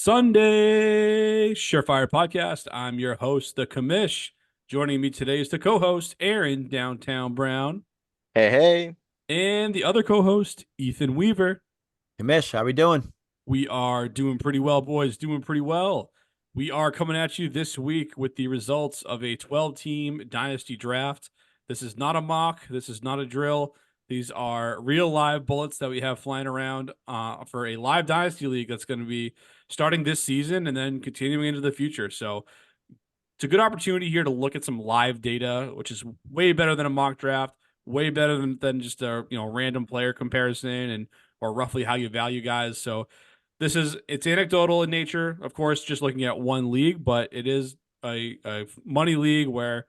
Sunday Surefire Podcast. I'm your host, the commish. Joining me today is the co-host, Aaron Downtown Brown, Hey, hey. and the other co-host, Ethan Weaver. Hey, Mish, how we doing? We are doing pretty well, boys. Doing pretty well. We are coming at you this week with the results of a 12-team Dynasty draft. This is not a mock. This is not a drill. These are real live bullets that we have flying around for a live Dynasty League that's going to be starting this season and then continuing into the future. So it's a good opportunity here to look at some live data, which is way better than a mock draft, way better than just a random player comparison and or roughly how you value guys. So it's anecdotal in nature, of course, just looking at one league, but it is a money league where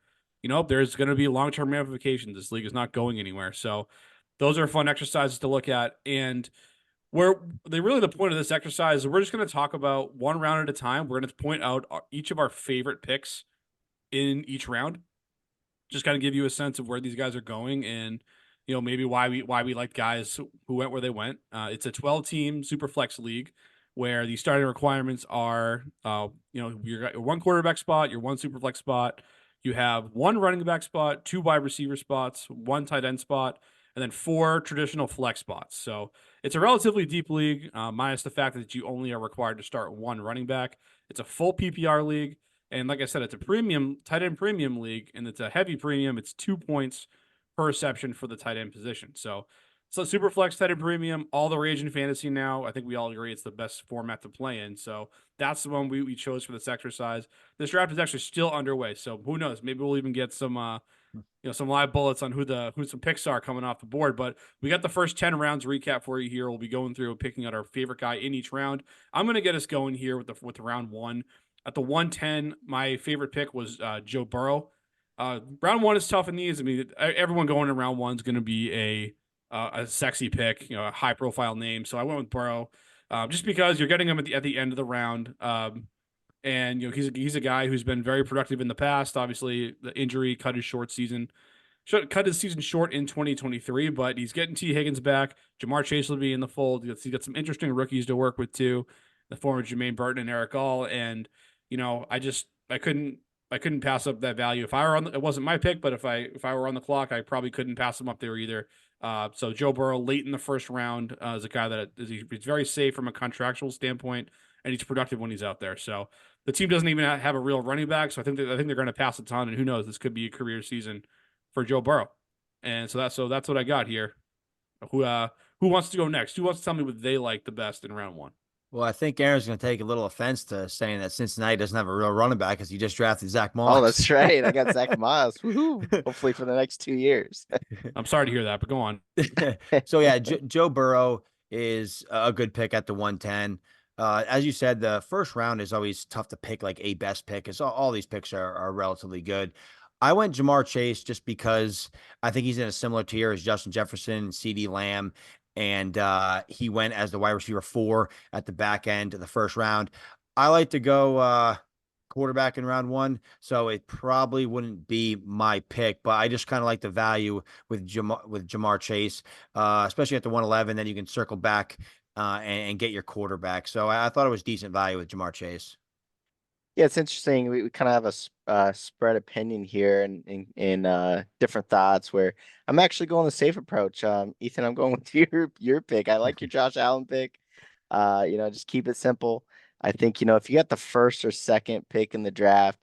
there's going to be long-term ramifications. This league is not going anywhere. So those are fun exercises to look at. And where the point of this exercise is we're just going to talk about one round at a time. We're going to point out each of our favorite picks in each round. Just kind of give you a sense of where these guys are going and maybe why we like guys who went where they went. It's a 12-team super flex league where the starting requirements are you got your one quarterback spot, your one super flex spot, you have one running back spot, two wide receiver spots, one tight end spot, and then four traditional flex spots. So it's a relatively deep league, minus the fact that you only are required to start one running back. It's a full PPR league. And like I said, it's a premium tight end premium league, and it's a heavy premium. It's 2 points per reception for the tight end position. So super flex tight end premium, all the rage in fantasy now. I think we all agree it's the best format to play in. So that's the one we chose for this exercise. This draft is actually still underway. So who knows? Maybe we'll even get some some live bullets on who some picks are coming off the board. But we got the first 10 rounds recap for you here. We'll be going through and picking out our favorite guy in each round. I'm gonna get us going here with the round one. At the 110, my favorite pick was Joe Burrow. Round one is tough in these. I mean, everyone going in round one is going to be a sexy pick, a high profile name. So I went with Burrow, just because you're getting him at the end of the round. And he's a guy who's been very productive in the past. Obviously, the injury cut his season short in 2023, but he's getting T. Higgins back. Jamar Chase will be in the fold. He's got some interesting rookies to work with too. The former Jermaine Burton and Eric All, and I couldn't pass up that value. If I were it wasn't my pick, but if I were on the clock, I probably couldn't pass him up there either. So Joe Burrow late in the first round is a guy that he's very safe from a contractual standpoint, and he's productive when he's out there. So the team doesn't even have a real running back, so I think they're going to pass a ton, and who knows, this could be a career season for Joe Burrow. And so that's what I got here. Who wants to go next? Who wants to tell me what they like the best in round one? Well, I think Aaron's going to take a little offense to saying that Cincinnati doesn't have a real running back because he just drafted Zach Moss. Oh, that's right. I got Zach Moss. Woohoo. Hopefully for the next 2 years. I'm sorry to hear that, but go on. So yeah, Joe Burrow is a good pick at the 110. As you said, the first round is always tough to pick like a best pick. It's all these picks are relatively good. I went Jamar Chase just because I think he's in a similar tier as Justin Jefferson, CeeDee Lamb, and he went as the wide receiver 4 at the back end of the first round. I like to go quarterback in round one, so it probably wouldn't be my pick, but I just kind of like the value with Jamar Chase, especially at the 111. Then you can circle back and get your quarterback. So I thought it was decent value with Jamar Chase. Yeah, it's interesting. We kind of have a spread opinion here and in different thoughts where I'm actually going the safe approach. Ethan, I'm going with your pick. I like your Josh Allen pick. Just keep it simple. I think, if you got the first or second pick in the draft,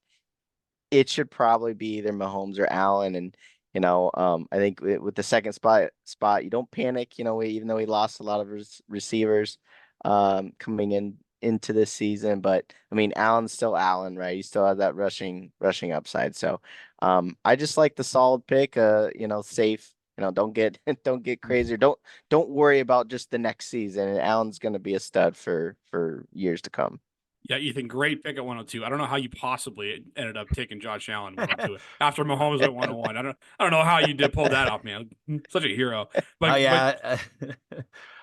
it should probably be either Mahomes or Allen. And, I think with the second spot, you don't panic, even though he lost a lot of receivers coming into this season, but I mean, Allen's still Allen, right? He still has that rushing upside. So, I just like the solid pick, safe, don't get, don't get crazy. Don't worry about just the next season. And Allen's going to be a stud for years to come. Yeah, Ethan, great pick at 102. I don't know how you possibly ended up taking Josh Allen 102 after Mahomes at 101. I don't know how you did pull that off, man. Such a hero. But Oh yeah,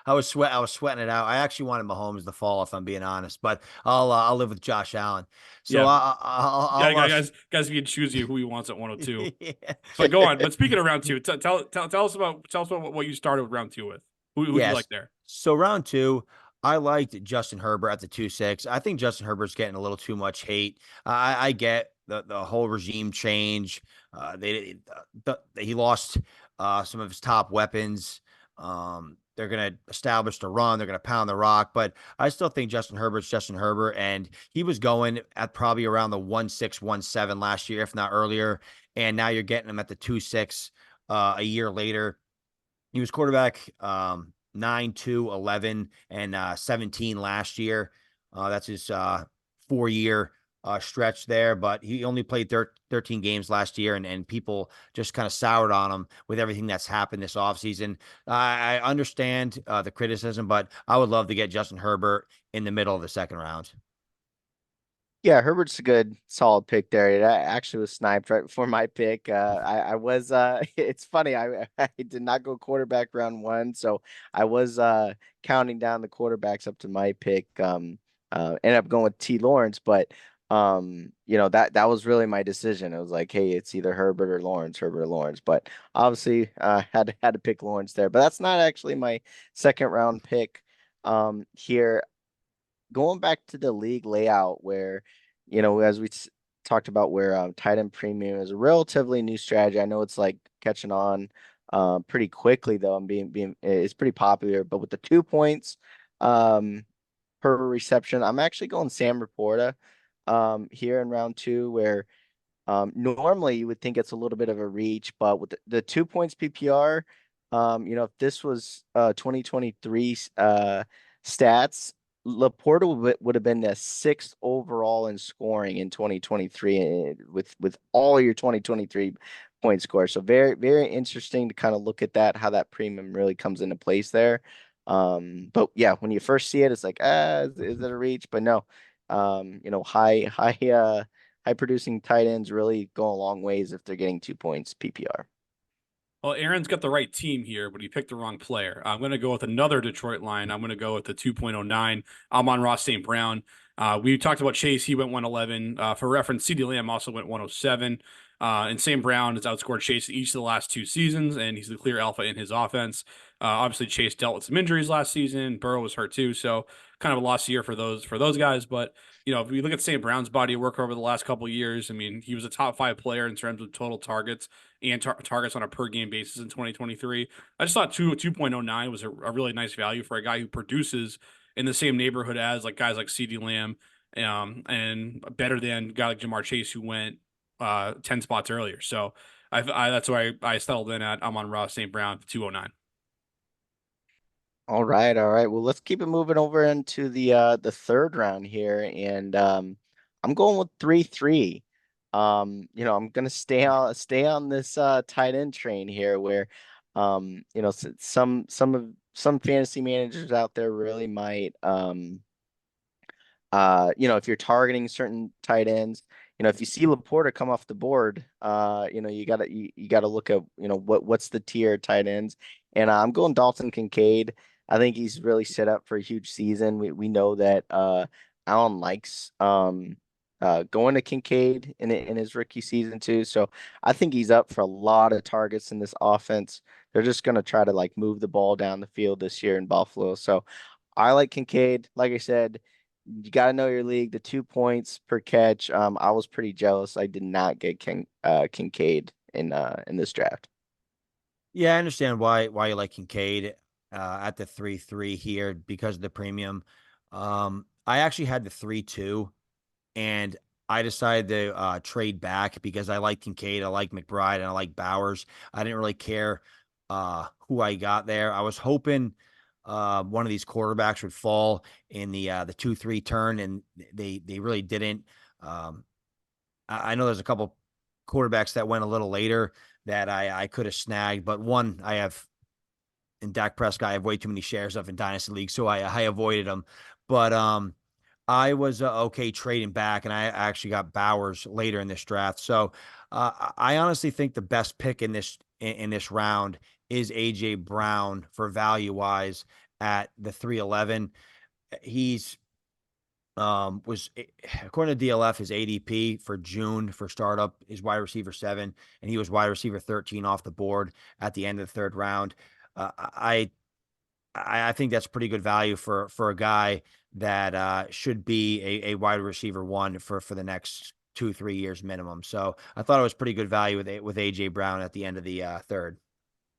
I was sweating it out. I actually wanted Mahomes to fall, if I'm being honest, but I'll live with Josh Allen. So yeah, I'll guys can choose you who he wants at 102. yeah. But go on. But speaking of round two, tell us about what you started with round two with. Who you Yes. like there? So round two, I liked Justin Herbert at the 2-6. I think Justin Herbert's getting a little too much hate. I get the whole regime change. He lost some of his top weapons. They're going to establish the run. They're going to pound the rock, but I still think Justin Herbert's Justin Herbert, and he was going at probably around the 1-6, 1-7 last year, if not earlier. And now you're getting him at the 2-6 a year later. He was quarterback 9, 2, 11, and 17 last year. That's his 4-year stretch there, but he only played 13 games last year, and people just kind of soured on him with everything that's happened this offseason. I understand the criticism, but I would love to get Justin Herbert in the middle of the second round. Yeah, Herbert's a good solid pick there. It actually was sniped right before my pick. I was it's funny, I did not go quarterback round one, so I was counting down the quarterbacks up to my pick. Ended up going with T. Lawrence, but that was really my decision. It was like, hey, it's either Herbert or Lawrence, Herbert or Lawrence. But obviously had to pick Lawrence there. But that's not actually my second round pick. Here, going back to the league layout where, as we talked about, where tight end premium is a relatively new strategy. I know it's like catching on pretty quickly though, and being it's pretty popular. But with the 2 points per reception, I'm actually going Sam Laporta here in round two, where normally you would think it's a little bit of a reach, but with the 2 points PPR, if this was 2023 stats, Laporta would have been the sixth overall in scoring in 2023 with all your 2023 point scores. So very, very interesting to kind of look at that, how that premium really comes into place there. But yeah, when you first see it, it's like, is it a reach? But no, high producing tight ends really go a long ways if they're getting 2 points PPR. Well, Aaron's got the right team here, but he picked the wrong player. I'm going to go with another Detroit line. I'm going to go with the 2.09. Amon-Ra St. Brown. We talked about Chase. He went 111. For reference, CeeDee Lamb also went 107. And St. Brown has outscored Chase each of the last 2 seasons, and he's the clear alpha in his offense. Obviously, Chase dealt with some injuries last season. Burrow was hurt too, so kind of a lost year for those guys. But if we look at St. Brown's body of work over the last couple of years, I mean, he was a top 5 player in terms of total targets and targets on a per game basis in 2023. I just thought 2.09 was a really nice value for a guy who produces in the same neighborhood as like guys like CeeDee Lamb, and better than a guy like Jamar Chase who went 10 spots earlier. So that's why I settled in at Amon-Ra St. Brown 209. All right, all right. Well, let's keep it moving over into the third round here, and I'm going with 3-3. I'm gonna stay on this tight end train here, where some fantasy managers out there really might if you're targeting certain tight ends, if you see Laporta come off the board, you gotta look at, what's the tier of tight ends. And I'm going Dalton Kincaid. I think he's really set up for a huge season. We know that Allen likes going to Kincaid in his rookie season too. So I think he's up for a lot of targets in this offense. They're just gonna try to like move the ball down the field this year in Buffalo. So I like Kincaid. Like I said, you got to know your league. The 2 points per catch. I was pretty jealous. I did not get Kincaid in this draft. Yeah, I understand why you like Kincaid at the 3-3 here because of the premium. I actually had the 3-2, and I decided to trade back because I like Kincaid, I like McBride, and I like Bowers. I didn't really care who I got there. I was hoping one of these quarterbacks would fall in the 2-3 turn, and they really didn't. I know there's a couple quarterbacks that went a little later that I could have snagged, but one I have in Dak Prescott, I have way too many shares of in Dynasty League, so I avoided him. But I was okay trading back, and I actually got Bowers later in this draft. So I honestly think the best pick in this round is AJ Brown for value wise at the 311. He's was according to DLF, his ADP for June for startup is wide receiver 7, and he was wide receiver 13 off the board at the end of the third round. I I think that's pretty good value for a guy that should be a wide receiver one for the next 2-3 years minimum. So I thought it was pretty good value with AJ Brown at the end of the third.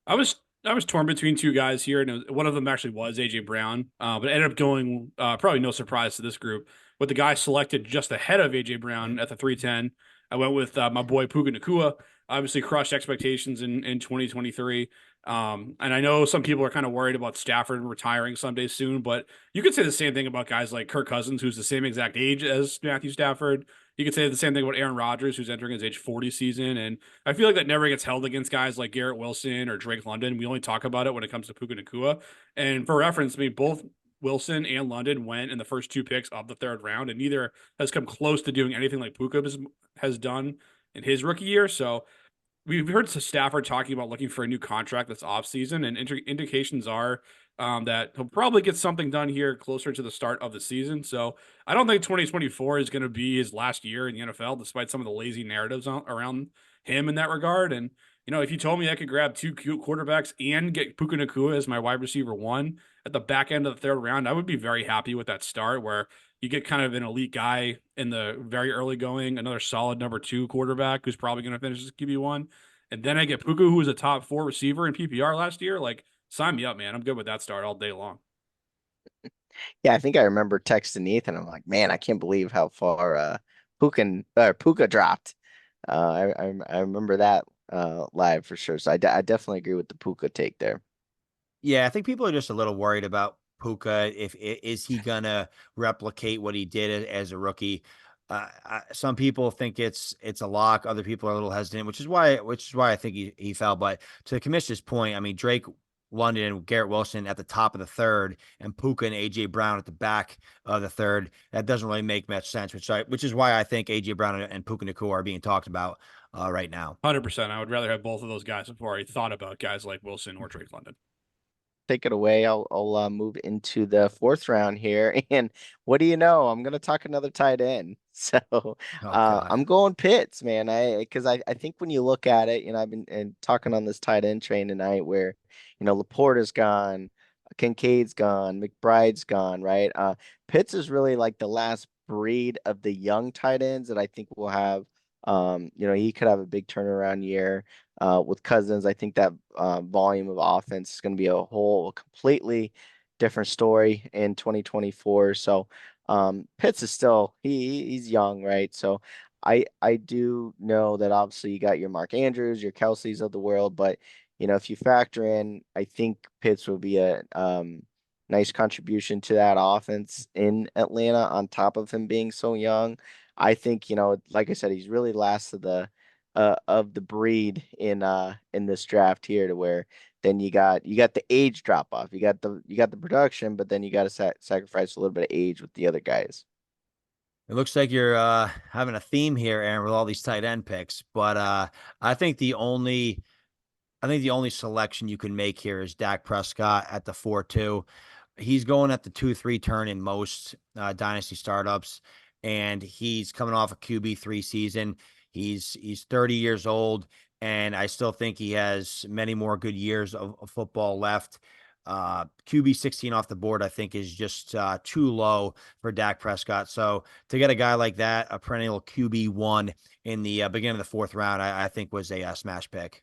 I was I was torn between two guys here, and one of them actually was AJ Brown, but I ended up going probably no surprise to this group with the guy selected just ahead of AJ Brown at the 310. I went with my boy Puka Nakua. Obviously, crushed expectations in 2023. And I know some people are kind of worried about Stafford retiring someday soon, but you could say the same thing about guys like Kirk Cousins, who's the same exact age as Matthew Stafford. You could say the same thing about Aaron Rodgers, who's entering his age 40 season. And I feel like that never gets held against guys like Garrett Wilson or Drake London. We only talk about it when it comes to Puka Nakua. And for reference, I mean, both Wilson and London went in the first two picks of the third round, and neither has come close to doing anything like Puka has done in his rookie year. So we've heard Stafford talking about looking for a new contract this offseason, and indications are that he'll probably get something done here closer to the start of the season. So I don't think 2024 is going to be his last year in the NFL, despite some of the lazy narratives around him in that regard. And, you know, if you told me I could grab two cute quarterbacks and get Puka Nakua as my wide receiver one at the back end of the third round, I would be very happy with that start where you get kind of an elite guy in the very early going, another solid number two quarterback who's probably going to finish as QB1. And then I get Puka, who was a top 4 receiver in PPR last year. Like, sign me up, man. I'm good with that start all day long. Yeah, I think I remember texting Ethan. I'm like, man, I can't believe how far Puka dropped. I remember that live for sure. So I definitely agree with the Puka take there. Yeah, I think people are just a little worried about Puka. Is he gonna replicate what he did as a rookie? Some people think it's a lock. Other people are a little hesitant, which is why I think he fell. But to the commissioner's point, I mean Drake London and Garrett Wilson at the top of the third, and Puka and AJ Brown at the back of the third. That doesn't really make much sense. Which is why I think AJ Brown and Puka Nakua are being talked about right now. 100%. I would rather have both of those guys before I thought about guys like Wilson or Drake London. Take it away. I'll move into the fourth round here, and what do you know? I'm gonna talk another tight end. So Oh God. I'm going Pitts, man. I think when you look at it, I've been talking on this tight end train tonight, where Laporta's gone, Kincaid's gone, McBride's gone, right? Pitts is really like the last breed of the young tight ends that I think will have. He could have a big turnaround year with Cousins. I think that volume of offense is going to be a completely different story in 2024. So Pitts is still he's young, right? So I do know that obviously you got your Mark Andrews, your Kelseys of the world, but if you factor in, I think Pitts will be a nice contribution to that offense in Atlanta on top of him being so young. I think, like I said, he's really last of the breed in this draft here, to where then you got the age drop off. You got the production, but then you got to sacrifice a little bit of age with the other guys. It looks like you're having a theme here, Aaron, with all these tight end picks. But I think the only selection you can make here is Dak Prescott at the 4-2. He's going at the 2-3 turn in most dynasty startups, and he's coming off a QB3 season. He's 30 years old, and I still think he has many more good years of football left. QB 16 off the board, I think, is just too low for Dak Prescott. So to get a guy like that, a perennial QB1 in the beginning of the fourth round, I think was a smash pick.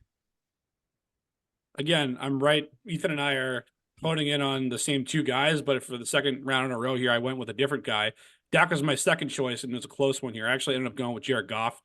Again, I'm right. Ethan and I are honing in on the same two guys, but for the second round in a row here, I went with a different guy. Dak was my second choice, and it was a close one here. I actually ended up going with Jared Goff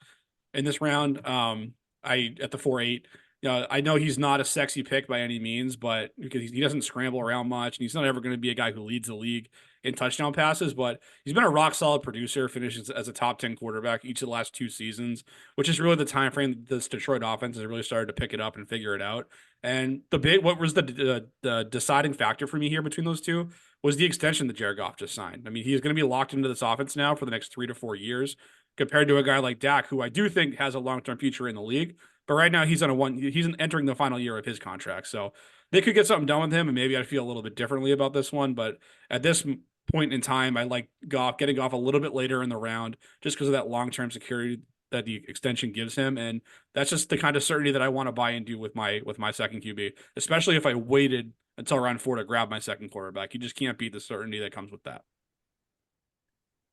in this round. I at the 4-8. I know he's not a sexy pick by any means, but because he doesn't scramble around much, and he's not ever going to be a guy who leads the league in touchdown passes, but he's been a rock solid producer, finishes as a top 10 quarterback each of the last 2 seasons, which is really the time frame that this Detroit offense has really started to pick it up and figure it out. And what was the deciding factor for me here between those two was the extension that Jared Goff just signed. I mean, he's going to be locked into this offense now for the next 3 to 4 years, compared to a guy like Dak, who I do think has a long-term future in the league. But right now he's entering the final year of his contract. So they could get something done with him, and maybe I'd feel a little bit differently about this one. But at this point in time, I like getting Goff a little bit later in the round just because of that long-term security that the extension gives him. And that's just the kind of certainty that I want to buy into with my second QB, especially if I waited until round 4 to grab my second quarterback. You just can't beat the certainty that comes with that.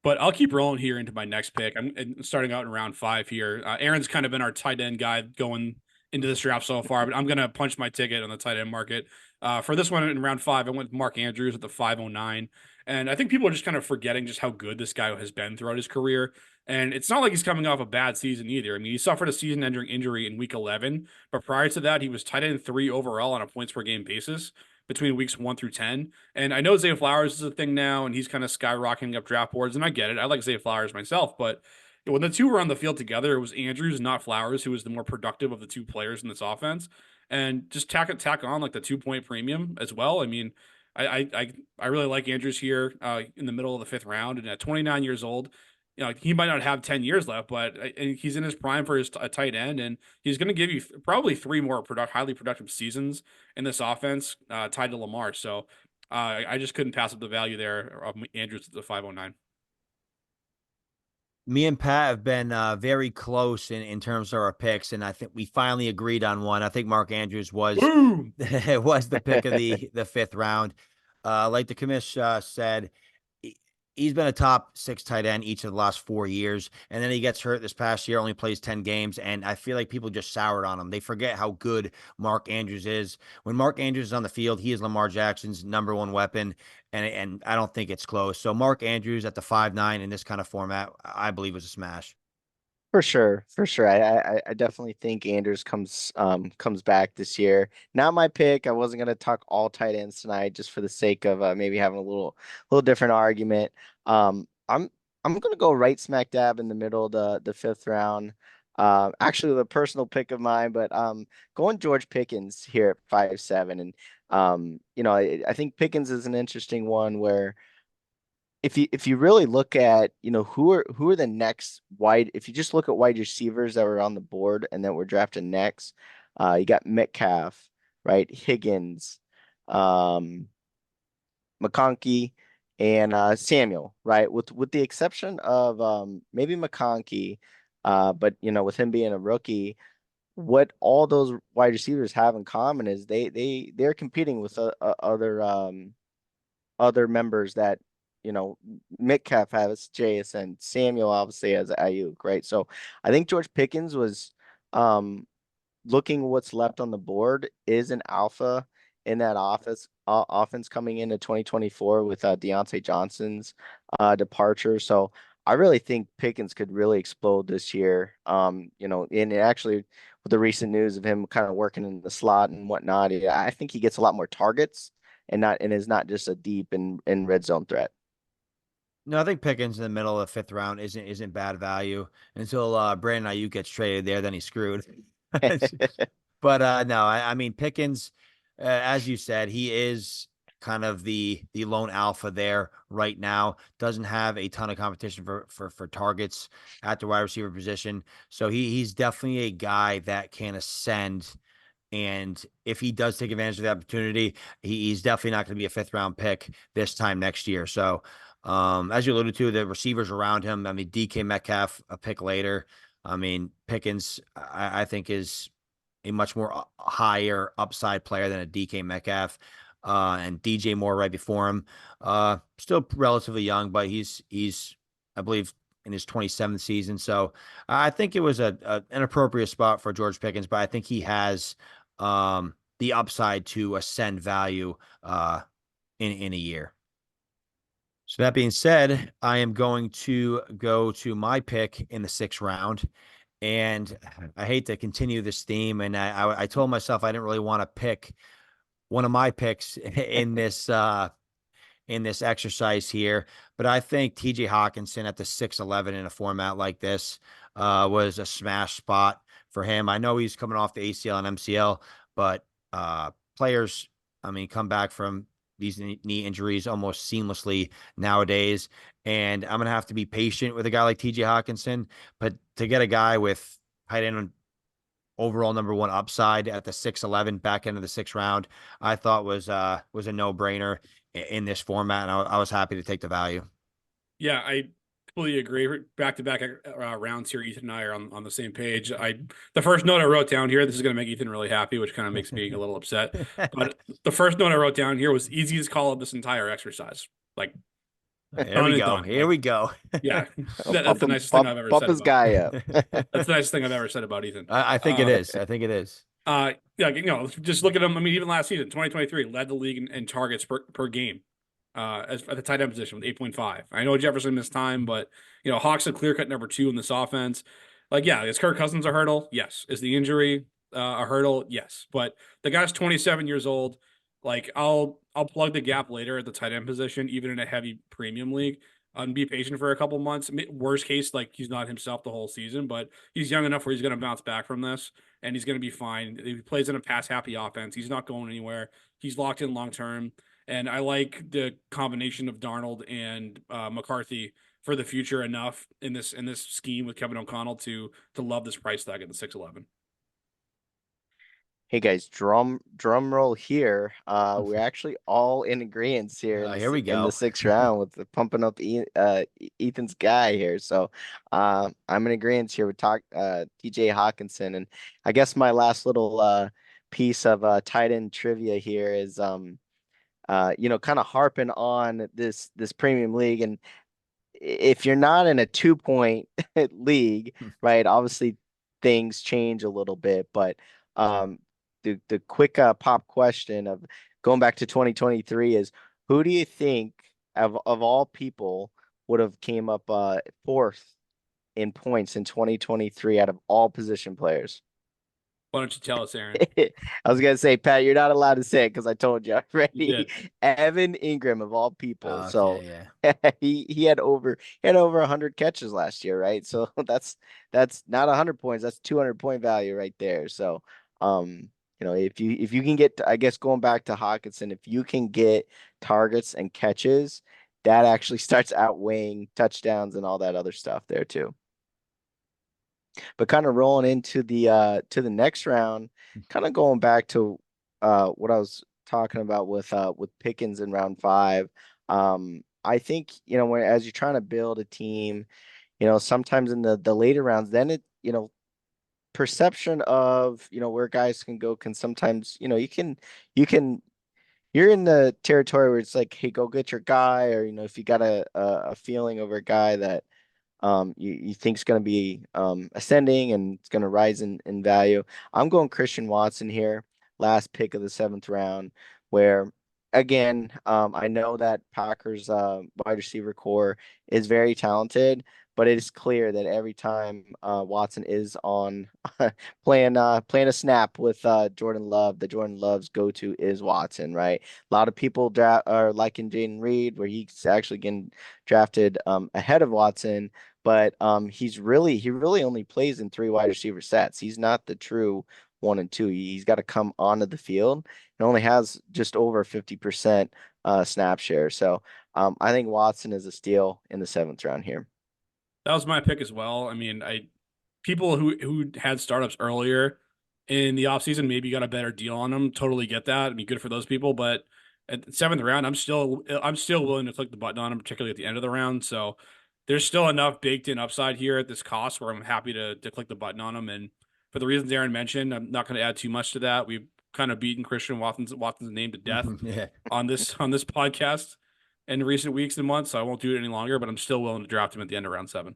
But I'll keep rolling here into my next pick. I'm starting out in round 5 here. Aaron's kind of been our tight end guy going into this draft so far, but I'm going to punch my ticket on the tight end market. For this one in round 5, I went with Mark Andrews at the 509. And I think people are just kind of forgetting just how good this guy has been throughout his career. And it's not like he's coming off a bad season either. I mean, he suffered a season-ending injury in week 11, but prior to that, he was tight end 3 overall on a points per game basis between weeks 1 through 10. And I know Zay Flowers is a thing now, and he's kind of skyrocketing up draft boards, and I get it. I like Zay Flowers myself, but when the two were on the field together, it was Andrews, not Flowers, who was the more productive of the two players in this offense. And just tack on like the 2-point premium as well. I mean, I really like Andrews here in the middle of the 5th round, and at 29 years old, he might not have 10 years left, but he's in his prime for a tight end, and he's going to give you probably 3 more highly productive seasons in this offense tied to Lamar. So I just couldn't pass up the value there of Andrews at the 509. Me and Pat have been very close in terms of our picks, and I think we finally agreed on one. I think Mark Andrews was was the pick of the 5th round. Like the commish said, he's been a top 6 tight end each of the last 4 years. And then he gets hurt this past year, only plays 10 games. And I feel like people just soured on him. They forget how good Mark Andrews is. When Mark Andrews is on the field, he is Lamar Jackson's number 1 weapon. And I don't think it's close. So Mark Andrews at the 5'9" in this kind of format, I believe was a smash. For sure, for sure. I definitely think Andrews comes back this year. Not my pick. I wasn't gonna talk all tight ends tonight, just for the sake of maybe having a little different argument. I'm gonna go right smack dab in the middle of the 5th round. Actually, the personal pick of mine, but going George Pickens here at 5'7", and I think Pickens is an interesting one where if you really look at, who are the next wide, if you just look at wide receivers that were on the board and that were drafted next, you got Metcalf, right? Higgins, McConkey, and Samuel, right? With the exception of maybe McConkey, but with him being a rookie, what all those wide receivers have in common is they're competing with other members that Metcalf has JSN, Samuel obviously has Ayuk, right? So I think George Pickens was looking what's left on the board is an alpha in that offense coming into 2024 with Deontay Johnson's departure. So I really think Pickens could really explode this year. And actually with the recent news of him kind of working in the slot and whatnot, I think he gets a lot more targets and is not just a deep and red zone threat. No, I think Pickens in the middle of the 5th round isn't bad value until Brandon Ayuk gets traded there. Then he's screwed. But no, I mean Pickens, as you said, he is kind of the lone alpha there right now. Doesn't have a ton of competition for targets at the wide receiver position, so he's definitely a guy that can ascend. And if he does take advantage of the opportunity, he's definitely not going to be a 5th round pick this time next year. So, as you alluded to, the receivers around him, I mean, DK Metcalf, a pick later. I mean, Pickens, I think is a much more higher upside player than a DK Metcalf, and DJ Moore right before him. Still relatively young, but he's I believe in his 27th season. So I think it was an appropriate spot for George Pickens, but I think he has the upside to ascend value in a year. So that being said, I am going to go to my pick in the 6th round. And I hate to continue this theme. And I told myself I didn't really want to pick one of my picks in this exercise here. But I think TJ Hawkinson at the 6'11" in a format like this was a smash spot for him. I know he's coming off the ACL and MCL, but players, I mean, come back from these knee injuries almost seamlessly nowadays. And I'm going to have to be patient with a guy like TJ Hawkinson, but to get a guy with tight end overall number 1 upside at the 6'11" back end of the 6th round, I thought was a no brainer in this format. And I was happy to take the value. Yeah, completely agree. Back to back rounds here. Ethan and I are on the same page. The first note I wrote down here. This is going to make Ethan really happy, which kind of makes me a little upset. But the first note I wrote down here was easiest call of this entire exercise. Like Here done we and go. done. Here Like we go. yeah, that's Pump the him, nicest thing I've ever pump said his about. guy up. That's the nicest thing I've ever said about Ethan. I think it is. I think it is. Yeah, just look at him. I mean, even last season, 2023, led the league in targets per game. At the tight end position with 8.5. I know Jefferson missed time, but Hawks a clear cut number 2 in this offense. Like, yeah, is Kirk Cousins a hurdle? Yes. Is the injury a hurdle? Yes. But the guy's 27 years old. Like, I'll plug the gap later at the tight end position, even in a heavy premium league, and be patient for a couple months. Worst case, like he's not himself the whole season, but he's young enough where he's going to bounce back from this, and he's going to be fine. He plays in a pass happy offense. He's not going anywhere. He's locked in long term. And I like the combination of Darnold and McCarthy for the future enough in this scheme with Kevin O'Connell to love this price tag at the 611. Hey guys, drum roll here. We're actually all in agreement here Here we in the go. 6th round with the pumping up Ethan's guy here. So I'm in agreement here with TJ Hawkinson. And I guess my last little piece of tight end trivia here is kind of harping on this premium league. And if you're not in a 2-point league, right, obviously things change a little bit, but the quick pop question of going back to 2023 is, who do you think of all people would have came up 4th in points in 2023 out of all position players? Why don't you tell us, Aaron? I was gonna say, Pat, you're not allowed to say it because I told you You already. did. Evan Ingram of all people. So Okay, yeah. he had over 100 catches last year, right? So that's not 100 points, that's 200-point value right there. So if you can get, I guess going back to Hawkinson, if you can get targets and catches, that actually starts outweighing touchdowns and all that other stuff there too. But kind of rolling into the next round, kind of going back to what I was talking about with Pickens in round 5. I think, when as you're trying to build a team, sometimes in the later rounds, then perception of, where guys can go can sometimes, you can you're in the territory where it's like, hey, go get your guy, or if you got a feeling over a guy that you think is going to be ascending and it's going to rise in value. I'm going Christian Watson here, last pick of the 7th round, where again, I know that Packers wide receiver core is very talented, but it is clear that every time Watson is on playing a snap with Jordan Love, the Jordan Love's go-to is Watson, right? A lot of people are liking Jaden Reed, where he's actually getting drafted ahead of Watson, but he really only plays in 3 wide receiver sets. He's not the true 1 and 2. He's got to come onto the field and only has just over 50% snap share. So I think Watson is a steal in the 7th round here. That was my pick as well. I mean, people who had startups earlier in the offseason maybe got a better deal on them. Totally get that. I mean, good for those people. But at the 7th round, I'm still willing to click the button on them, particularly at the end of the round. So there's still enough baked in upside here at this cost where I'm happy to click the button on them. And for the reasons Aaron mentioned, I'm not going to add too much to that. We've kind of beaten Christian Watson's name to death Yeah. on this podcast in recent weeks and months. So I won't do it any longer, but I'm still willing to draft him at the end of round 7.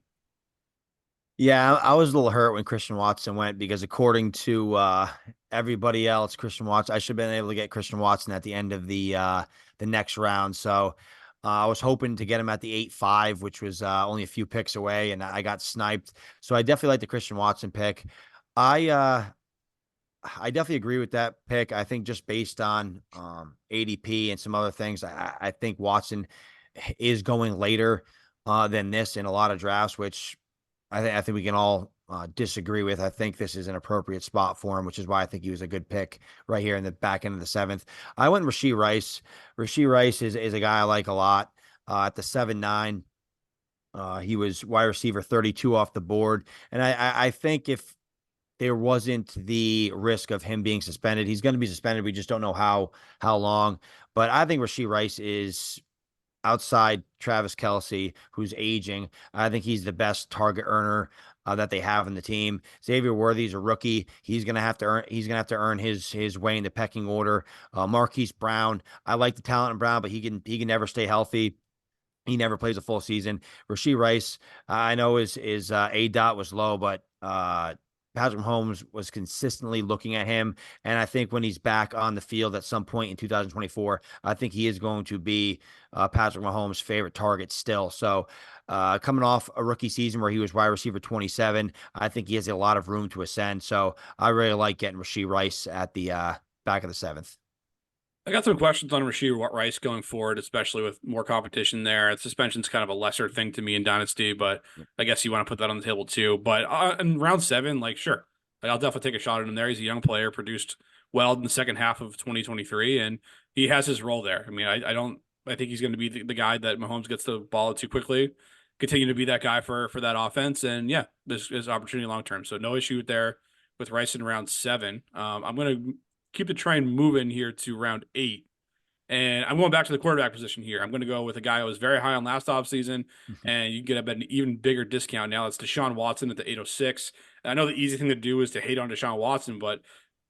Yeah, I was a little hurt when Christian Watson went, because according to everybody else, Christian Watson, I should have been able to get Christian Watson at the end of the next round. So I was hoping to get him at the 8-5, which was only a few picks away, and I got sniped. So I definitely like the Christian Watson pick. I definitely agree with that pick. I think just based on ADP and some other things, I think Watson is going later than this in a lot of drafts, which I think we can all disagree with. I think this is an appropriate spot for him, which is why I think he was a good pick right here in the back end of the 7th. I went Rashee Rice. Rashee Rice is a guy I like a lot. At the 7-9, he was wide receiver 32 off the board. And I think if there wasn't the risk of him being suspended, he's going to be suspended. We just don't know how long. But I think Rashee Rice is outside Travis Kelce, who's aging. I think he's the best target earner that they have in the team. Xavier Worthy's a rookie. He's gonna have to earn. He's gonna have to earn his way in the pecking order. Marquise Brown. I like the talent in Brown, but he can never stay healthy. He never plays a full season. Rashee Rice, I know his A dot was low, but Patrick Mahomes was consistently looking at him. And I think when he's back on the field at some point in 2024, I think he is going to be Patrick Mahomes' favorite target still. So coming off a rookie season where he was wide receiver 27, I think he has a lot of room to ascend. So I really like getting Rashee Rice at the back of the seventh. I got some questions on Rashee Rice going forward, especially with more competition there. Suspension's kind of a lesser thing to me in Dynasty, but I guess you want to put that on the table too. But in round 7, like, sure, like, I'll definitely take a shot at him there. He's a young player, produced well in the second half of 2023, and he has his role there. I mean, I think he's going to be the guy that Mahomes gets the ball to quickly, continue to be that guy for that offense. And yeah, this is opportunity long term. So no issue there with Rice in round 7. I'm going to keep the train moving here to round 8. And I'm going back to the quarterback position here. I'm going to go with a guy who was very high on last offseason, and you get an even bigger discount now. It's Deshaun Watson at the 806. And I know the easy thing to do is to hate on Deshaun Watson, but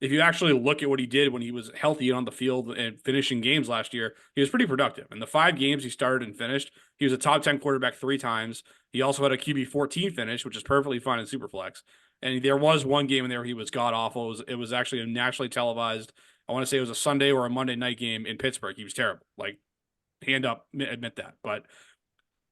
if you actually look at what he did when he was healthy on the field and finishing games last year, he was pretty productive. In the 5 games he started and finished, he was a top 10 quarterback 3 times. He also had a QB 14 finish, which is perfectly fine in Superflex. And there was one game in there where he was god awful. It was actually a nationally televised. I want to say it was a Sunday or a Monday night game in Pittsburgh. He was terrible. Like, hand up, admit that. But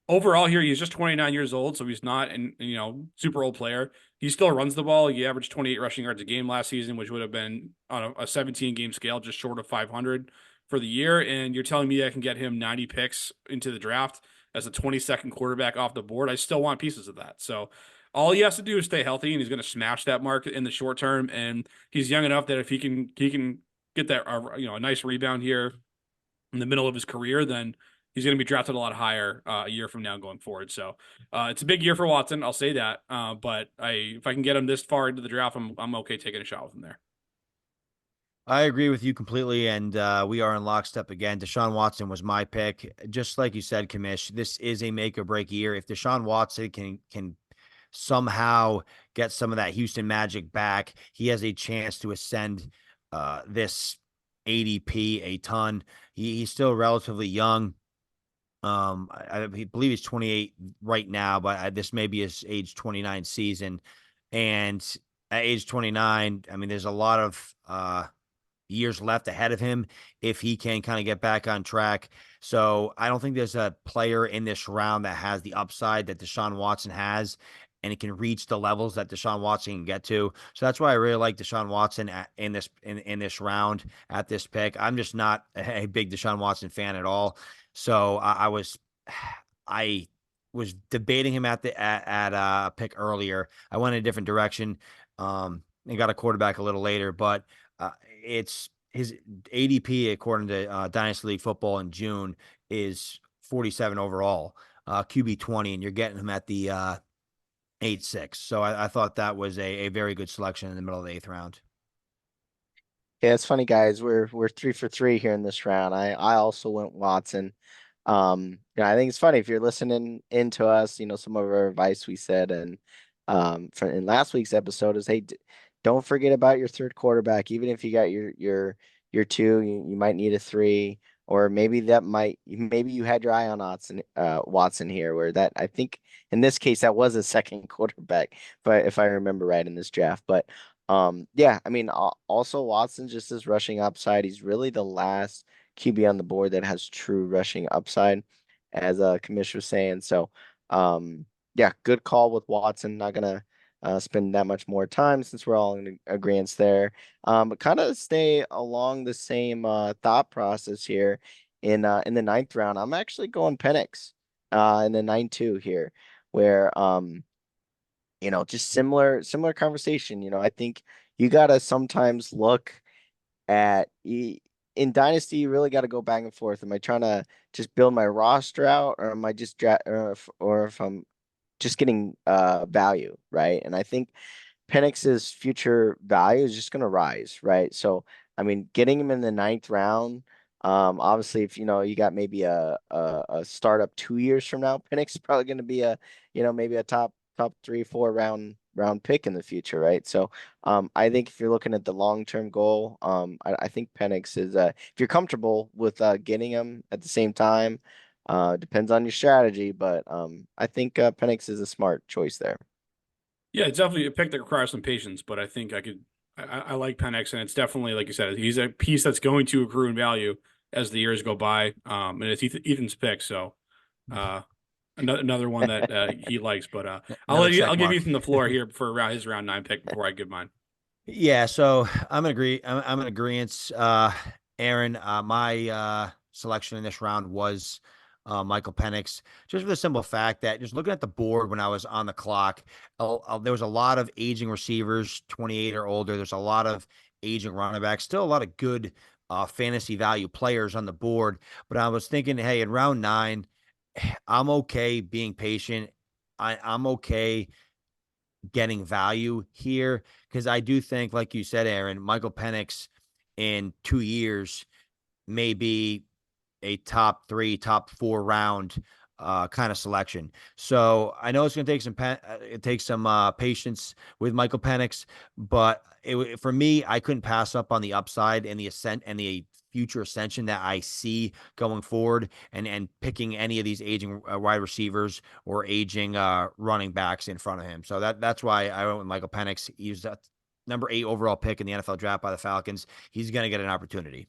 overall here, he's just 29 years old, so he's not an super old player. He still runs the ball. He averaged 28 rushing yards a game last season, which would have been on a 17 game scale, just short of 500 for the year. And you're telling me I can get him 90 picks into the draft as a 22nd quarterback off the board? I still want pieces of that. So all he has to do is stay healthy, and he's going to smash that mark in the short term. And he's young enough that if he can get that a nice rebound here in the middle of his career, then he's going to be drafted a lot higher a year from now going forward. So it's a big year for Watson. I'll say that. But if I can get him this far into the draft, I'm okay taking a shot with him there. I agree with you completely, and we are in lockstep again. Deshaun Watson was my pick. Just like you said, Kamish, this is a make or break year. If Deshaun Watson can somehow get some of that Houston magic back, he has a chance to ascend this ADP a ton. He's still relatively young. I believe he's 28 right now, but this may be his age 29 season. And at age 29, I mean, there's a lot of years left ahead of him if he can kind of get back on track. So I don't think there's a player in this round that has the upside that Deshaun Watson has, and it can reach the levels that Deshaun Watson can get to. So that's why I really like Deshaun Watson in this round at this pick. I'm just not a big Deshaun Watson fan at all. So I was debating him at a pick earlier. I went in a different direction and got a quarterback a little later, but it's his ADP according to Dynasty League Football in June is 47 overall, QB 20, and you're getting him at the 8-6. So I thought that was a very good selection in the middle of the 8th round. Yeah, it's funny, guys. We're 3 for 3 here in this round. I also went Watson. I think it's funny if you're listening into us, some of our advice we said, and in last week's episode is, hey, don't forget about your 3rd quarterback. Even if you got your 2, you might need a 3, or maybe you had your eye on Watson here, where that, I think in this case that was a 2nd quarterback, but if I remember right in this draft. But yeah, I mean, also Watson, just his rushing upside. He's really the last QB on the board that has true rushing upside, as Commish was saying. So yeah, good call with Watson. Not gonna spend that much more time since we're all in agreement there. But kind of stay along the same thought process here in the 9th round. I'm actually going Penix in the 9-2 here, where just similar conversation. I think you gotta sometimes look at in Dynasty, you really got to go back and forth. Am I trying to just build my roster out, or am I just or if I'm just getting value, right? And I think Penix's future value is just going to rise, right? So, I mean, getting him in the 9th round, Obviously, if you got maybe a startup 2 years from now, Penix is probably going to be maybe a top 3, 4 round pick in the future, right? So, I think if you're looking at the long-term goal, I think Penix is if you're comfortable with getting him at the same time, depends on your strategy, but I think Penix is a smart choice there. Yeah, it's definitely a pick that requires some patience, but I think I like Penix, and it's definitely, like you said, he's a piece that's going to accrue in value as the years go by. And it's Ethan's pick, so another one that he likes. But Another I'll check give mark. Ethan the floor here for his round 9 pick before I give mine. Yeah, so I'm in agreement. Aaron, my selection in this round was Michael Penix, just for the simple fact that just looking at the board when I was on the clock, there was a lot of aging receivers, 28 or older. There's a lot of aging running backs, still a lot of good fantasy value players on the board. But I was thinking, hey, in round 9, I'm okay being patient. I'm okay getting value here because I do think, like you said, Aaron, Michael Penix in 2 years may be a top 3, top 4 round kind of selection. So I know it's going to take some patience with Michael Penix, but for me, I couldn't pass up on the upside and the ascent and the future ascension that I see going forward, and picking any of these aging wide receivers or aging running backs in front of him. So that's why I went with Michael Penix. He's that number 8 overall pick in the NFL draft by the Falcons. He's going to get an opportunity.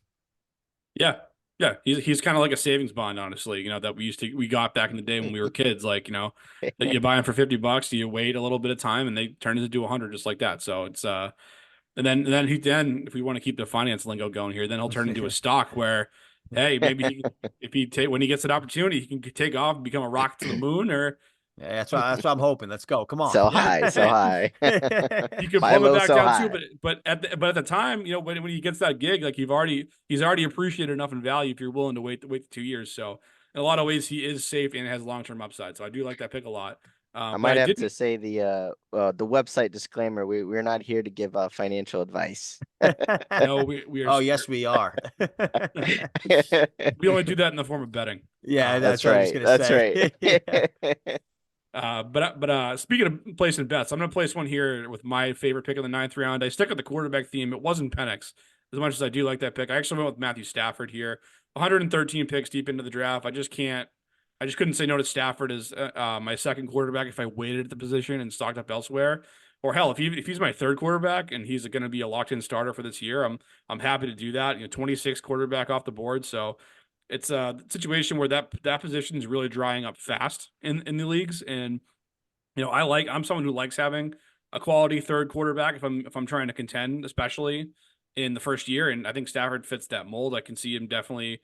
Yeah. Yeah, he's kind of like a savings bond, honestly. That we got back in the day when we were kids. Like, that you buy them for $50, you wait a little bit of time, and they turn into 100 just like that. So it's and then if we want to keep the finance lingo going here, then he'll turn into a stock where, hey, maybe when he gets an opportunity, he can take off and become a rocket to the moon, or Yeah, that's what I'm hoping. Let's go. Come on. So yeah, high, so high. you can Buy plummet low, back so down too. high. But at the time, when he gets that gig, like he's already appreciated enough in value if you're willing to wait the 2 years. So in a lot of ways, he is safe and has long-term upside. So I do like that pick a lot. I But might I have to didn't. say the website disclaimer. We're not here to give financial advice. No, we are. Oh, yes, we are. We only do that in the form of betting. Yeah, That's that's what I was just right. gonna That's say. right. Yeah. But speaking of placing bets, I'm going to place one here with my favorite pick in the 9th round. I stuck with the quarterback theme. It wasn't Penix, as much as I do like that pick. I actually went with Matthew Stafford here. 113 picks deep into the draft. I just couldn't say no to Stafford as my second quarterback if I waited at the position and stocked up elsewhere. Or hell, if he's my third quarterback and he's going to be a locked-in starter for this year, I'm happy to do that. 26 quarterback off the board, so it's a situation where that position is really drying up fast in the leagues. And I'm someone who likes having a quality third quarterback if I'm trying to contend, especially in the first year. And I think Stafford fits that mold. I can see him definitely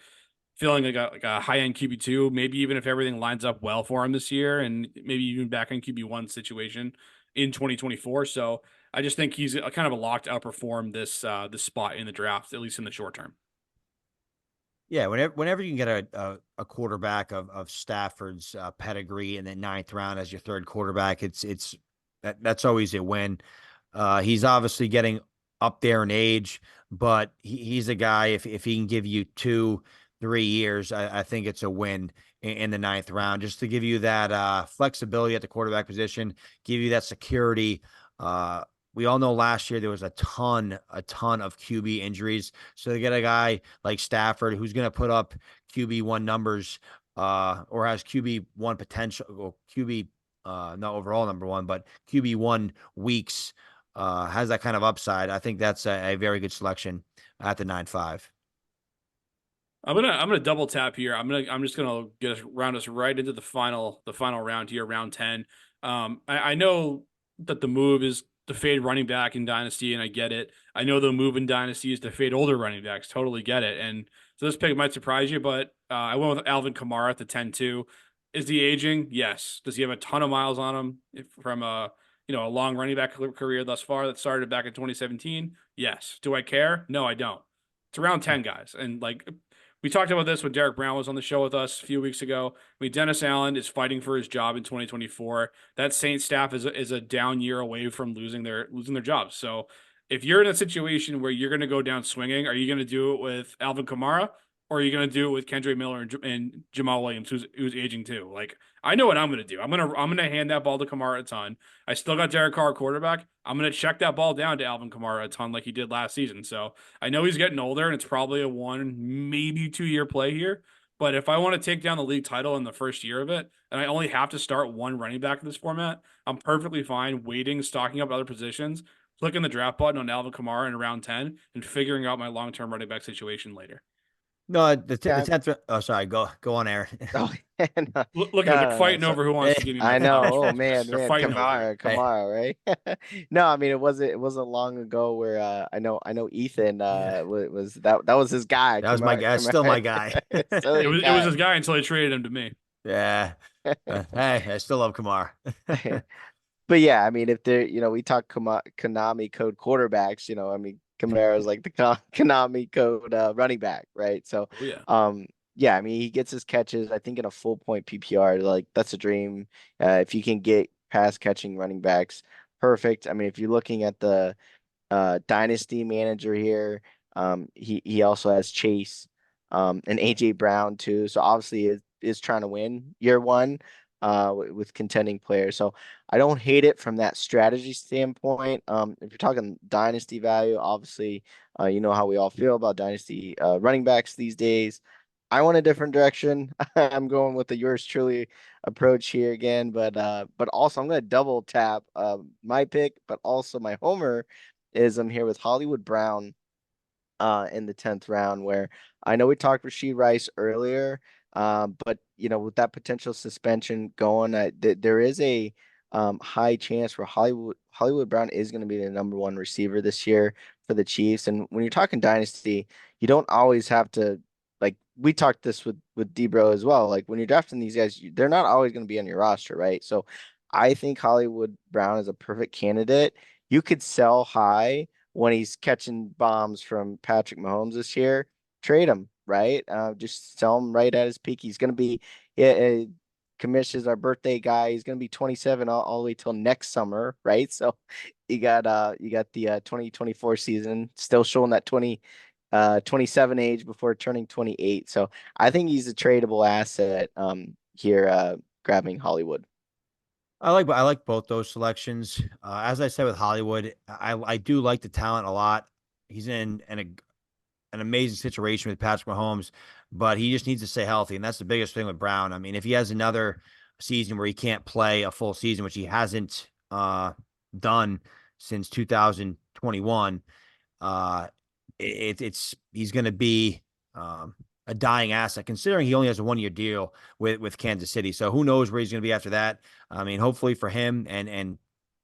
feeling like a high end QB2, maybe even if everything lines up well for him this year, and maybe even back in QB1 situation in 2024. So I just think he's kind of a lock to outperform this spot in the draft, at least in the short term. Yeah, whenever you can get a quarterback of Stafford's pedigree in the 9th round as your third quarterback, that's always a win. He's obviously getting up there in age, but he's a guy. If he can give you 2, 3 years, I think it's a win in the 9th round, just to give you that flexibility at the quarterback position, give you that security. We all know last year there was a ton of QB injuries. So they get a guy like Stafford who's going to put up QB1 numbers, or has QB1 potential, or QB, not overall number 1, but QB1 weeks, has that kind of upside. I think that's a very good selection at the 9-5. I'm gonna double tap here. I'm just gonna round us right into the final round here, round 10. I know that the move is to fade running back in Dynasty, and I get it. I know the move in Dynasty is to fade older running backs. Totally get it. And so this pick might surprise you, but I went with Alvin Kamara at the 10-2. Is he aging? Yes. Does he have a ton of miles on him from a long running back career thus far that started back in 2017? Yes. Do I care? No, I don't. It's around 10 guys, and like we talked about this when Derek Brown was on the show with us a few weeks ago. I mean, Dennis Allen is fighting for his job in 2024. That Saints staff is a down year away from losing their jobs. So if you're in a situation where you're going to go down swinging, are you going to do it with Alvin Kamara? or are you going to do it with Kendra Miller and Jamal Williams, who's aging too? Like, I know what I'm going to do. I'm gonna hand that ball to Kamara a ton. I still got Derek Carr quarterback. I'm going to check that ball down to Alvin Kamara a ton like he did last season. So I know he's getting older, and it's probably a 1, maybe 2 year play here. But if I want to take down the league title in the first year of it, and I only have to start one running back in this format, I'm perfectly fine waiting, stocking up other positions, clicking the draft button on Alvin Kamara in round 10, and figuring out my long-term running back situation later. No, the Yeah. 10th. Oh, sorry. Go on, Aaron. Oh, no, no, Look at them, they're no, no. fighting So over who wants Hey, to give me my I know. top. Oh man, They're man, fighting over it. Hey, Kamara, right? No, I mean it wasn't long ago where I know Ethan yeah, was that was his guy. that was my guy. Still Kamara, my guy. still your It was guy. his guy until he traded him to me. Yeah. Hey, I still love Kamar. But yeah, I mean, if they're, we talk Konami code quarterbacks, I mean, Kamara's like the Konami code running back, right? So, Oh yeah. yeah, I mean, he gets his catches, I think in a full point PPR, like that's a dream. If you can get pass catching running backs, perfect. I mean, if you're looking at the Dynasty manager here, he also has Chase, and AJ Brown too. So obviously is trying to win year one, with contending players. So I don't hate it from that strategy standpoint. If you're talking dynasty value, obviously, you know how we all feel about dynasty running backs these days. I went a different direction. I'm going with the yours truly approach here again, but also I'm going to double tap my pick, but also my homer is I'm here with Hollywood Brown in the 10th round, where I know we talked Rashid Rice earlier, but with that potential suspension going, there is a high chance where Hollywood Brown is going to be the number one receiver this year for the Chiefs. And when you're talking dynasty, you don't always have to, like we talked this with Debro as well. Like when you're drafting these guys, they're not always going to be on your roster, right? So I think Hollywood Brown is a perfect candidate. You could sell high when he's catching bombs from Patrick Mahomes this year. Trade him, right? Just sell him right at his peak. He's going to be, yeah, Kamish is our birthday guy. He's going to be 27 all the way till next summer, right? So you got the 2024 season still showing that 27 age before turning 28. So I think he's a tradable asset here, grabbing Hollywood. I like both those selections. As I said with Hollywood, I do like the talent a lot. He's in an amazing situation with Patrick Mahomes, but he just needs to stay healthy, and that's the biggest thing with Brown. I mean, if he has another season where he can't play a full season, which he hasn't done since 2021, it's he's going to be a dying asset, considering he only has a 1 year deal with Kansas City. So who knows where he's going to be after that? I mean, hopefully for him and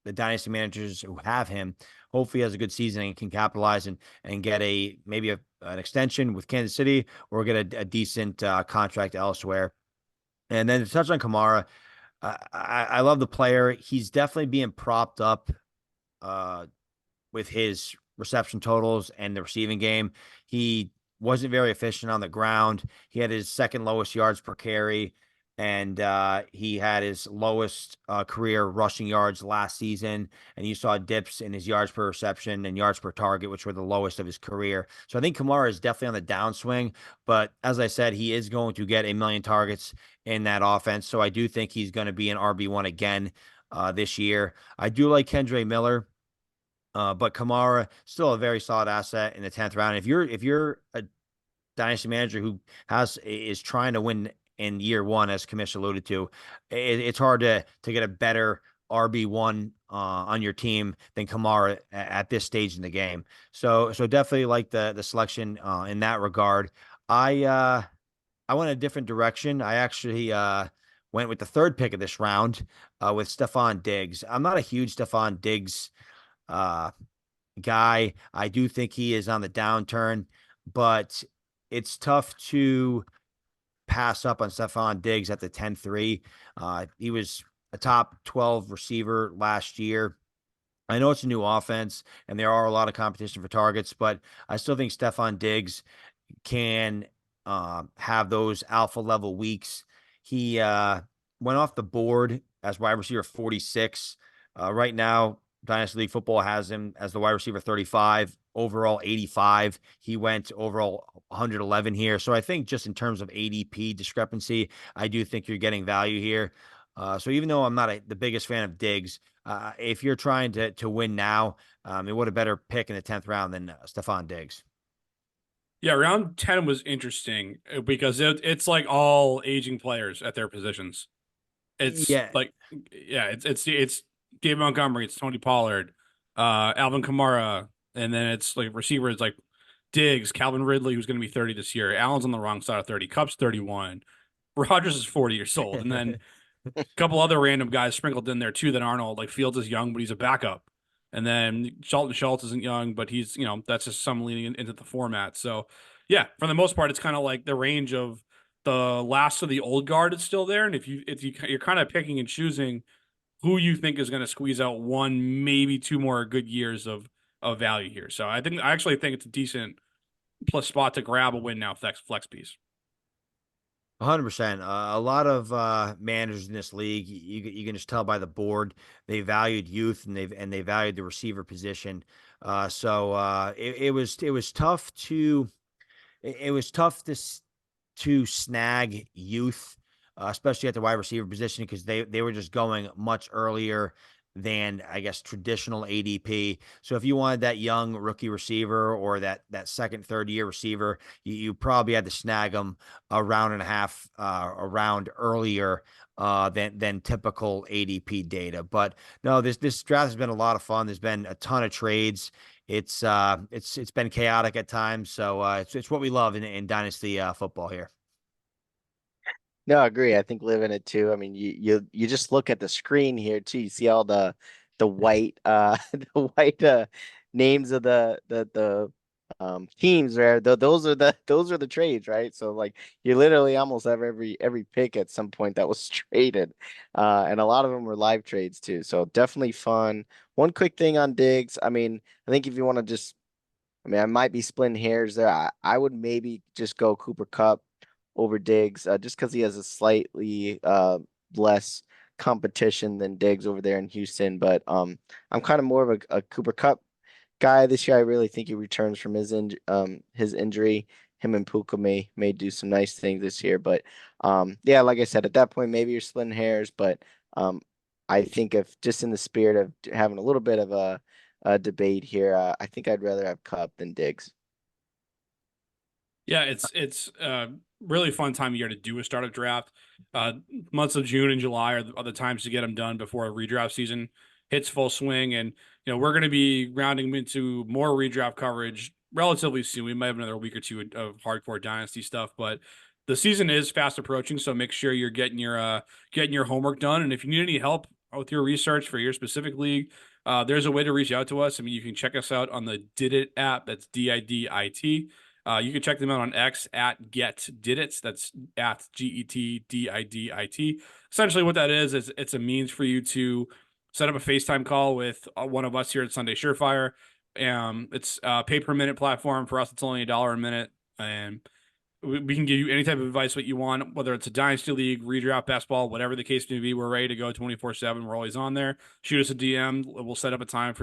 the dynasty managers who have him, hopefully he has a good season and can capitalize and get maybe an extension with Kansas City, or get a decent contract elsewhere. And then to touch on Kamara, I love the player. He's definitely being propped up with his reception totals and the receiving game. He wasn't very efficient on the ground. He had his second lowest yards per carry, and he had his lowest career rushing yards last season. And you saw dips in his yards per reception and yards per target, which were the lowest of his career. So I think Kamara is definitely on the downswing. But as I said, he is going to get 1 million targets in that offense. So I do think he's going to be an RB1 again this year. I do like Kendre Miller. But Kamara still a very solid asset in the 10th round. If you're a dynasty manager who is trying to win in year one, as Kamish alluded to, it's hard to get a better RB1 on your team than Kamara at this stage in the game. So definitely like the selection in that regard. I went a different direction. I actually went with the third pick of this round with Stephon Diggs. I'm not a huge Stephon Diggs uh, guy. I do think he is on the downturn, but it's tough to pass up on Stephon Diggs at the 10-3. He was a top 12 receiver last year. I know it's a new offense and there are a lot of competition for targets, but I still think Stephon Diggs can have those alpha level weeks. He went off the board as wide receiver 46. Right now, Dynasty League Football has him as the wide receiver 35, overall 85. He went overall 111 here. So I think just in terms of ADP discrepancy, I do think you're getting value here. So even though I'm not the biggest fan of Diggs, if you're trying to win now, it would have better pick in the 10th round than Stephon Diggs. Yeah, round 10 was interesting because it's like all aging players at their positions. It's Yeah. like, yeah, it's David Montgomery, it's Tony Pollard, Alvin Kamara, and then it's like receivers like Diggs, Calvin Ridley, who's going to be 30 this year. Allen's on the wrong side of 30. Cup's 31. Rogers is 40 years old, and then a couple other random guys sprinkled in there too that aren't all like Fields is young, but he's a backup. And then Shelton Schultz isn't young, but he's, that's just some leaning into the format. So, yeah, for the most part, it's kind of like the range of the last of the old guard is still there. And you're kind of picking and choosing who you think is going to squeeze out one, maybe two more good years of value here. So I actually think it's a decent plus spot to grab a win now flex piece. 100%. A lot of managers in this league, you can just tell by the board, they valued youth and they valued the receiver position. It was tough to snag youth, especially at the wide receiver position, because they were just going much earlier than, I guess, traditional ADP. So if you wanted that young rookie receiver or that second, third year receiver, you probably had to snag them a round and a half around earlier than typical ADP data. But no, this draft has been a lot of fun. There's been a ton of trades. It's been chaotic at times. So it's what we love in Dynasty football here. No, I agree. I think living it too. I mean, you just look at the screen here too. You see all the white the white names of the teams there. Those are the trades, right? So like you literally almost have every pick at some point that was traded. And a lot of them were live trades too. So definitely fun. One quick thing on Diggs. I mean, I think if you want to just I might be splitting hairs there. I would maybe just go Cooper Cup over Diggs, just because he has a slightly less competition than Diggs over there in Houston. But I'm kind of more of a Cooper Cup guy this year. I really think he returns from his injury. Him and Puka may do some nice things this year. But yeah, like I said, at that point maybe you're splitting hairs. But I think if just in the spirit of having a little bit of a debate here, I think I'd rather have Cup than Diggs. Yeah, it's really fun time of year to do a startup draft. Months of June and July are the times to get them done before a redraft season hits full swing. And we're going to be rounding into more redraft coverage relatively soon. We might have another week or two of hardcore dynasty stuff, but the season is fast approaching. So make sure you're getting your homework done. And if you need any help with your research for your specific league, there's a way to reach out to us. I mean, you can check us out on the Didit app. That's DIDIT. You can check them out on X at GetDidit. That's at GETDIDIT. Essentially, what that is it's a means for you to set up a FaceTime call with one of us here at Sunday Surefire. It's a pay per minute platform. For us, it's only $1 a minute, and we can give you any type of advice what you want, whether it's a dynasty league, redraft, best ball, whatever the case may be. We're ready to go 24/7. We're always on there. Shoot us a DM. We'll set up a time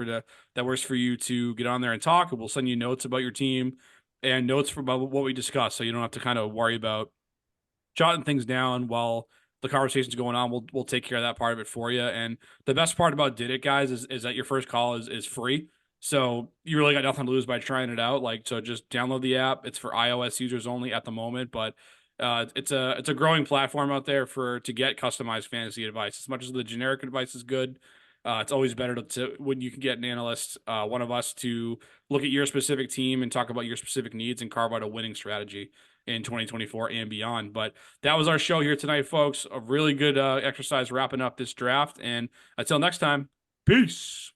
that works for you to get on there and talk. We'll send you notes about your team and notes about what we discussed, so you don't have to kind of worry about jotting things down while the conversation's going on. We'll take care of that part of it for you. And the best part about Did It, guys, is that your first call is free. So you really got nothing to lose by trying it out. So just download the app. It's for iOS users only at the moment, but it's a growing platform out there to get customized fantasy advice. As much as the generic advice is good, it's always better to when you can get an analyst, one of us, to look at your specific team and talk about your specific needs and carve out a winning strategy in 2024 and beyond. But that was our show here tonight, folks. A really good exercise wrapping up this draft. And until next time, peace.